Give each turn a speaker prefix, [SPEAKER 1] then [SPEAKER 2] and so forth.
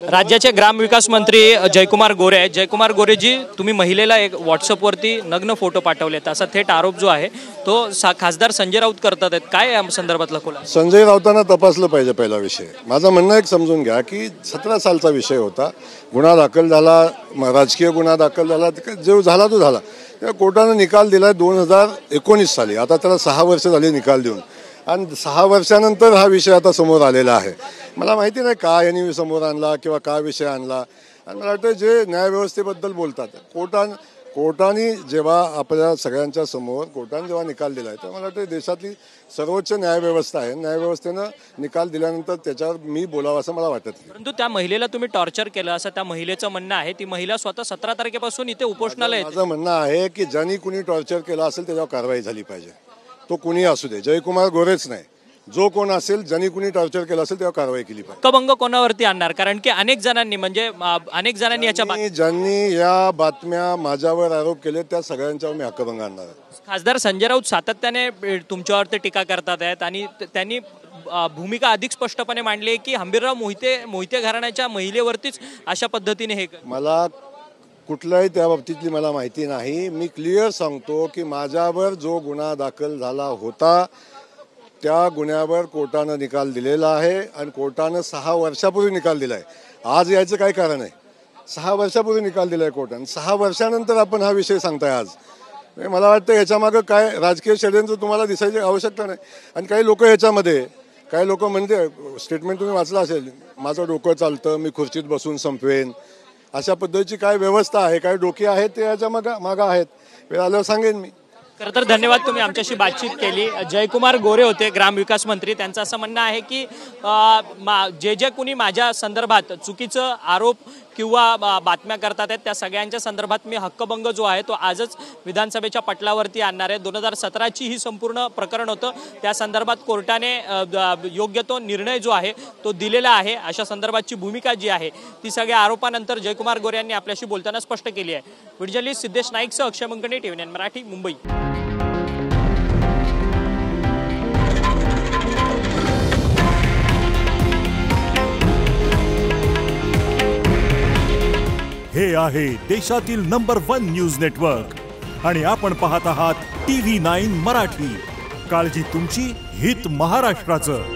[SPEAKER 1] राज्याचे ग्रामविकास मंत्री जयकुमार गोरे आहेत। जयकुमार गोरेजी, तुम्ही महिलेला एक व्हॉट्सअपवरती नग्न फोटो पाठवलेत असा थेट आरोप जो आहे तो खासदार संजय राऊत करतात आहेत। काय या संदर्भातला खुलासा?
[SPEAKER 2] संजय राऊतांना तपासलं पाहिजे। पहिला विषय माझं म्हणणं एक समजून घ्या की 17 सालचा विषय होता, गुन्हा दाखल झाला, राजकीय गुन्हा दाखल झाला, जो झाला तो झाला। कोर्टाने निकाल दिलाय 2019 साली, आता त्याला 6 वर्ष झाली निकाल देऊन, आणि 6 वर्षानंतर हा विषय आता समोर आलेला आहे। मला माहिती नाही का यांनी समोर आणला किंवा का विषय आणला, आणि मला वाटतं जे न्यायव्यवस्थेबद्दल बोलतात, कोर्टाने जेव्हा आपल्या सगळ्यांच्या समोर कोर्टाने जेव्हा निकाल दिला आहे, तर मला वाटतं देशातली सर्वोच्च न्यायव्यवस्था आहे, न्यायव्यवस्थेनं निकाल दिल्यानंतर त्याच्यावर मी बोलावं असं मला वाटत नाही।
[SPEAKER 1] परंतु त्या महिलेला तुम्ही टॉर्चर केलं असं त्या महिलेचं म्हणणं आहे। ती महिला स्वतः 17 तारखेपासून इथे उपोषणाला येते।
[SPEAKER 2] माझं म्हणणं आहे की ज्यांनी कुणी टॉर्चर केलं असेल त्याच्यावर कारवाई झाली पाहिजे, तो कुणी असू दे, जयकुमार गोरेच नाही, जो कोण असेल ज्यांनी कुणी टॉर्चर केलं असेल तेव्हा कारवाई केली पाहिजे।
[SPEAKER 1] हक्कभंग कोणावरती आणणार? कारण की अनेक जणांनी
[SPEAKER 2] ज्यांनी या बातम्या माझ्यावर आरोप केले त्या सगळ्यांच्यावर मी हक्कभंग आणणार आहे।
[SPEAKER 1] खासदार संजय राऊत सातत्याने तुमच्यावरती टीका करतात आहेत आणि त्यांनी भूमिका अधिक स्पष्टपणे मांडली की हंबीरराव मोहिते घराण्याच्या महिलेवरतीच अशा पद्धतीने हे
[SPEAKER 2] मला कुठल्याही त्या बाबतीतली मला माहिती नाही। मी क्लिअर सांगतो की माझ्यावर जो गुन्हा दाखल झाला होता त्या गुन्ह्यावर कोर्टानं निकाल दिलेला आहे, आणि कोर्टानं 6 वर्षापूर्वी निकाल दिलाय। आज यायचं काय कारण आहे? 6 वर्षापूर्वी निकाल दिलाय कोर्टानं, 6 वर्षानंतर आपण हा विषय सांगताय आज। मला वाटतं याच्यामागं काय राजकीय षडयंत्र तुम्हाला दिसायची आवश्यकता नाही। आणि काही लोक म्हणते, स्टेटमेंट तुम्ही वाचलं असेल, माझं डोकं चालतं, मी खुर्चीत बसून संपवेन, अशा पद्धतीची काय व्यवस्था आहे, काय डोकी आहेत ते याच्या मागं आहेत। वेळ आल्यावर सांगेन मी।
[SPEAKER 1] खरं तर धन्यवाद, तुम्ही आमच्याशी बातचीत केली। जयकुमार गोरे होते ग्रामविकास मंत्री। त्यांचं असं म्हणणं आहे की जे कुणी माझ्या संदर्भात चुकीचं आरोप किंवा बातम्या करतात आहेत त्या सगळ्यांच्या संदर्भात मी हक्कभंग जो आहे तो आजच विधानसभेच्या पटलावरती आणणार आहे। 2017ची ही संपूर्ण प्रकरण होतं, त्या संदर्भात कोर्टाने योग्य तो निर्णय जो आहे तो दिलेला आहे। अशा संदर्भातची भूमिका जी आहे ती सगळ्या आरोपानंतर जयकुमार गोरे यांनी आपल्याशी बोलताना स्पष्ट केली आहे। व्हिडिओ जर्नलिस्ट सिद्धेश नाईकसह अक्षय मंकणे, TVN मराठी, मुंबई।
[SPEAKER 3] हे आहे देशातील नंबर 1 न्यूज नेटवर्क, आणि आपण पाहत आहात TV9 मराठी। काळजी तुमची, हित महाराष्ट्राचं।